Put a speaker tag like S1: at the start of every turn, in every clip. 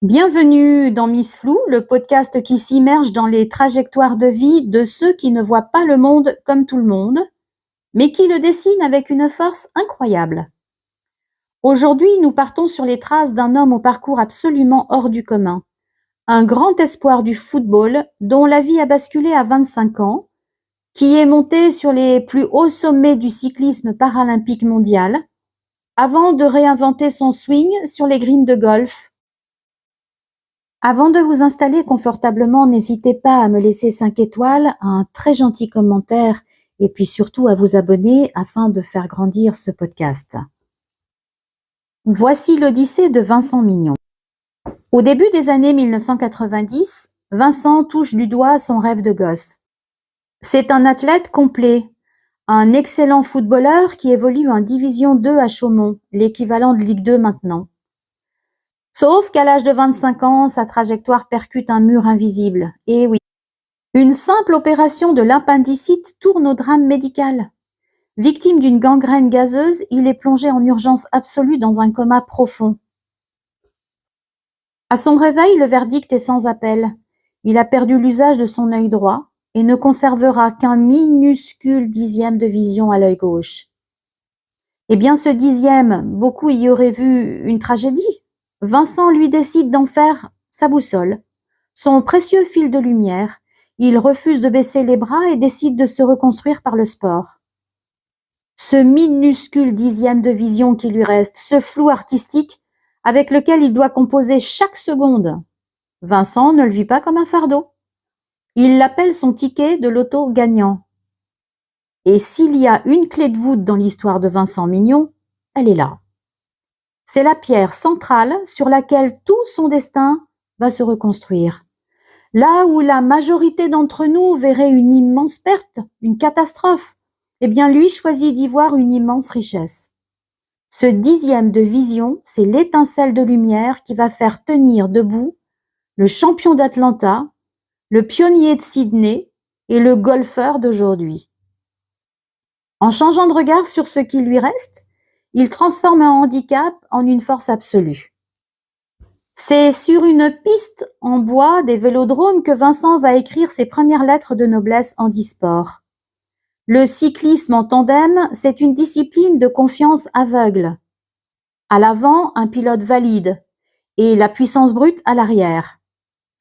S1: Bienvenue dans Miss Flou, le podcast qui s'immerge dans les trajectoires de vie de ceux qui ne voient pas le monde comme tout le monde, mais qui le dessinent avec une force incroyable. Aujourd'hui, nous partons sur les traces d'un homme au parcours absolument hors du commun. Un grand espoir du football dont la vie a basculé à 25 ans, qui est monté sur les plus hauts sommets du cyclisme paralympique mondial, avant de réinventer son swing sur les greens de golf. Avant de vous installer confortablement, n'hésitez pas à me laisser 5 étoiles, un très gentil commentaire et puis surtout à vous abonner afin de faire grandir ce podcast. Voici l'Odyssée de Vincent Mignon. Au début des années 1990, Vincent touche du doigt son rêve de gosse. C'est un athlète complet, un excellent footballeur qui évolue en Division 2 à Chaumont, l'équivalent de Ligue 2 maintenant. Sauf qu'à l'âge de 25 ans, sa trajectoire percute un mur invisible. Et oui, une simple opération de l'appendicite tourne au drame médical. Victime d'une gangrène gazeuse, il est plongé en urgence absolue dans un coma profond. À son réveil, le verdict est sans appel. Il a perdu l'usage de son œil droit et ne conservera qu'un minuscule dixième de vision à l'œil gauche. Eh bien, ce dixième, beaucoup y auraient vu une tragédie. Vincent, lui, décide d'en faire sa boussole, son précieux fil de lumière. Il refuse de baisser les bras et décide de se reconstruire par le sport. Ce minuscule dixième de vision qui lui reste, ce flou artistique avec lequel il doit composer chaque seconde, Vincent ne le vit pas comme un fardeau. Il l'appelle son ticket de loto gagnant. Et s'il y a une clé de voûte dans l'histoire de Vincent Mignon, elle est là. C'est la pierre centrale sur laquelle tout son destin va se reconstruire. Là où la majorité d'entre nous verrait une immense perte, une catastrophe, eh bien lui choisit d'y voir une immense richesse. Ce dixième de vision, c'est l'étincelle de lumière qui va faire tenir debout le champion d'Atlanta, le pionnier de Sydney et le golfeur d'aujourd'hui. En changeant de regard sur ce qui lui reste, il transforme un handicap en une force absolue. C'est sur une piste en bois des vélodromes que Vincent va écrire ses premières lettres de noblesse handisport. Le cyclisme en tandem, c'est une discipline de confiance aveugle. À l'avant, un pilote valide et la puissance brute à l'arrière.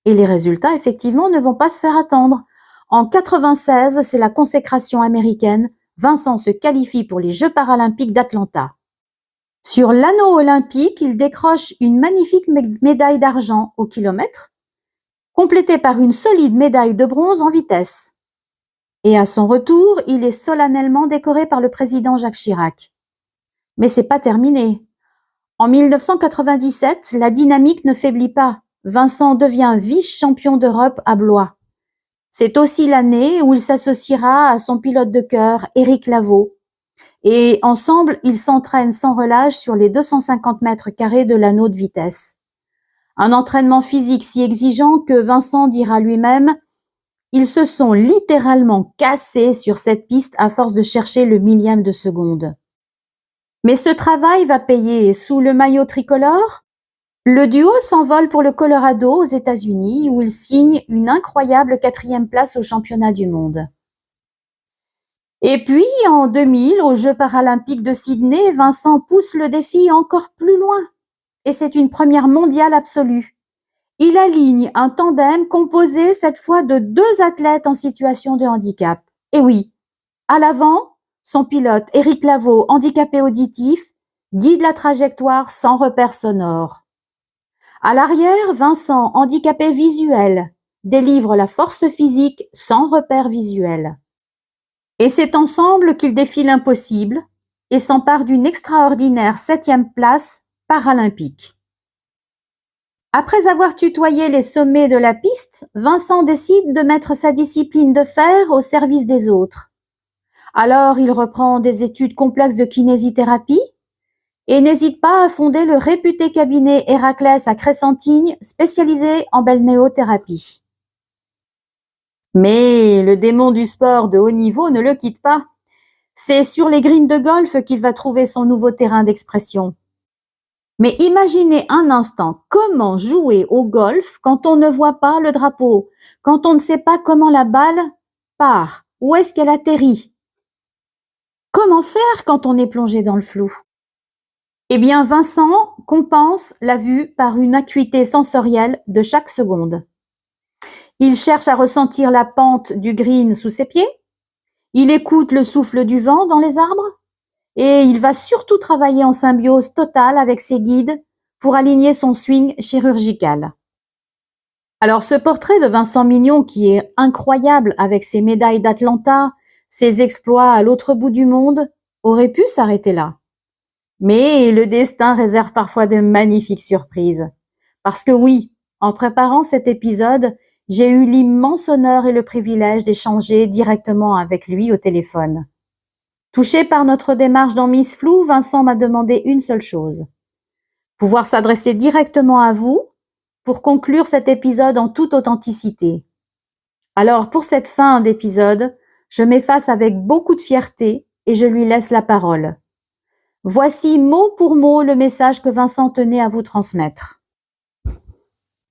S1: Et les résultats, effectivement, ne vont pas se faire attendre. En 96, c'est la consécration américaine. Vincent se qualifie pour les Jeux paralympiques d'Atlanta. Sur l'anneau olympique, il décroche une magnifique médaille d'argent au kilomètre, complétée par une solide médaille de bronze en vitesse. Et à son retour, il est solennellement décoré par le président Jacques Chirac. Mais c'est pas terminé. En 1997, la dynamique ne faiblit pas. Vincent devient vice-champion d'Europe à Blois. C'est aussi l'année où il s'associera à son pilote de cœur, Éric Lavaud. Et ensemble, ils s'entraînent sans relâche sur les 250 mètres carrés de l'anneau de vitesse. Un entraînement physique si exigeant que Vincent dira lui-même « Ils se sont littéralement cassés sur cette piste à force de chercher le millième de seconde. » Mais ce travail va payer. Sous le maillot tricolore, le duo s'envole pour le Colorado aux États-Unis où il signe une incroyable 4e place au championnat du monde. Et puis, en 2000, aux Jeux paralympiques de Sydney, Vincent pousse le défi encore plus loin. Et c'est une première mondiale absolue. Il aligne un tandem composé cette fois de 2 athlètes en situation de handicap. Et oui, à l'avant, son pilote, Éric Lavaud, handicapé auditif, guide la trajectoire sans repère sonore. À l'arrière, Vincent, handicapé visuel, délivre la force physique sans repère visuel. Et c'est ensemble qu'ils défient l'impossible et s'emparent d'une extraordinaire 7e place paralympique. Après avoir tutoyé les sommets de la piste, Vincent décide de mettre sa discipline de fer au service des autres. Alors il reprend des études complexes de kinésithérapie et n'hésite pas à fonder le réputé cabinet Héraclès à Crescentigne, spécialisé en balnéothérapie. Mais le démon du sport de haut niveau ne le quitte pas. C'est sur les greens de golf qu'il va trouver son nouveau terrain d'expression. Mais imaginez un instant comment jouer au golf quand on ne voit pas le drapeau, quand on ne sait pas comment la balle part, où est-ce qu'elle atterrit. Comment faire quand on est plongé dans le flou? Eh bien, Vincent compense la vue par une acuité sensorielle de chaque seconde. Il cherche à ressentir la pente du green sous ses pieds, il écoute le souffle du vent dans les arbres, et il va surtout travailler en symbiose totale avec ses guides pour aligner son swing chirurgical. Alors ce portrait de Vincent Mignon qui est incroyable avec ses médailles d'Atlanta, ses exploits à l'autre bout du monde, aurait pu s'arrêter là. Mais le destin réserve parfois de magnifiques surprises. Parce que oui, en préparant cet épisode, j'ai eu l'immense honneur et le privilège d'échanger directement avec lui au téléphone. Touché par notre démarche dans Miss Flou, Vincent m'a demandé une seule chose. Pouvoir s'adresser directement à vous pour conclure cet épisode en toute authenticité. Alors, pour cette fin d'épisode, je m'efface avec beaucoup de fierté et je lui laisse la parole. Voici mot pour mot le message que Vincent tenait à vous transmettre.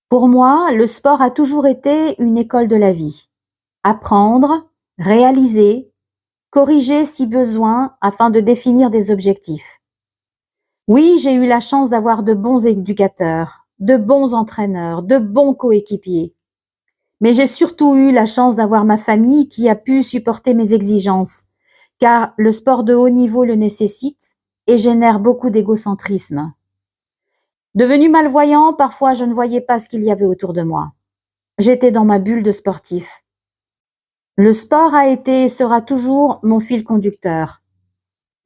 S1: Pour moi, le sport a toujours été une école de la vie. Apprendre, réaliser, corriger si besoin afin de définir des objectifs. Oui, j'ai eu la chance d'avoir de bons éducateurs, de bons entraîneurs, de bons coéquipiers. Mais j'ai surtout eu la chance d'avoir ma famille qui a pu supporter mes exigences, car le sport de haut niveau le nécessite et génère beaucoup d'égocentrisme. Devenu malvoyant, parfois je ne voyais pas ce qu'il y avait autour de moi. J'étais dans ma bulle de sportif. Le sport a été et sera toujours mon fil conducteur.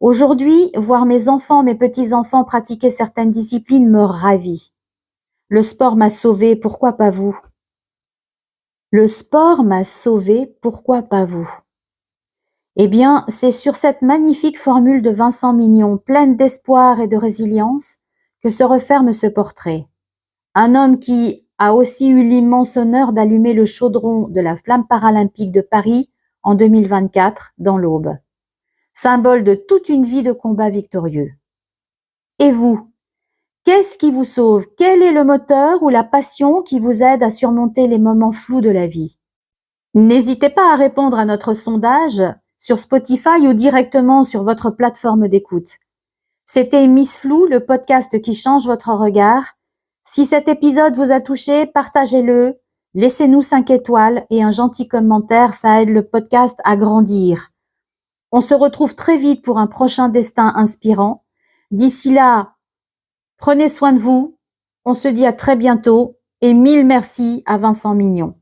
S1: Aujourd'hui, voir mes enfants, mes petits-enfants pratiquer certaines disciplines me ravit. Le sport m'a sauvé, pourquoi pas vous? Le sport m'a sauvé, pourquoi pas vous? Eh bien, c'est sur cette magnifique formule de Vincent Mignon, pleine d'espoir et de résilience, que se referme ce portrait. Un homme qui a aussi eu l'immense honneur d'allumer le chaudron de la flamme paralympique de Paris en 2024 dans l'Aube. Symbole de toute une vie de combat victorieux. Et vous? Qu'est-ce qui vous sauve? Quel est le moteur ou la passion qui vous aide à surmonter les moments flous de la vie? N'hésitez pas à répondre à notre sondage sur Spotify ou directement sur votre plateforme d'écoute. C'était Miss Flou, le podcast qui change votre regard. Si cet épisode vous a touché, partagez-le, laissez-nous 5 étoiles et un gentil commentaire, ça aide le podcast à grandir. On se retrouve très vite pour un prochain destin inspirant. D'ici là, prenez soin de vous, on se dit à très bientôt et mille merci à Vincent Mignon.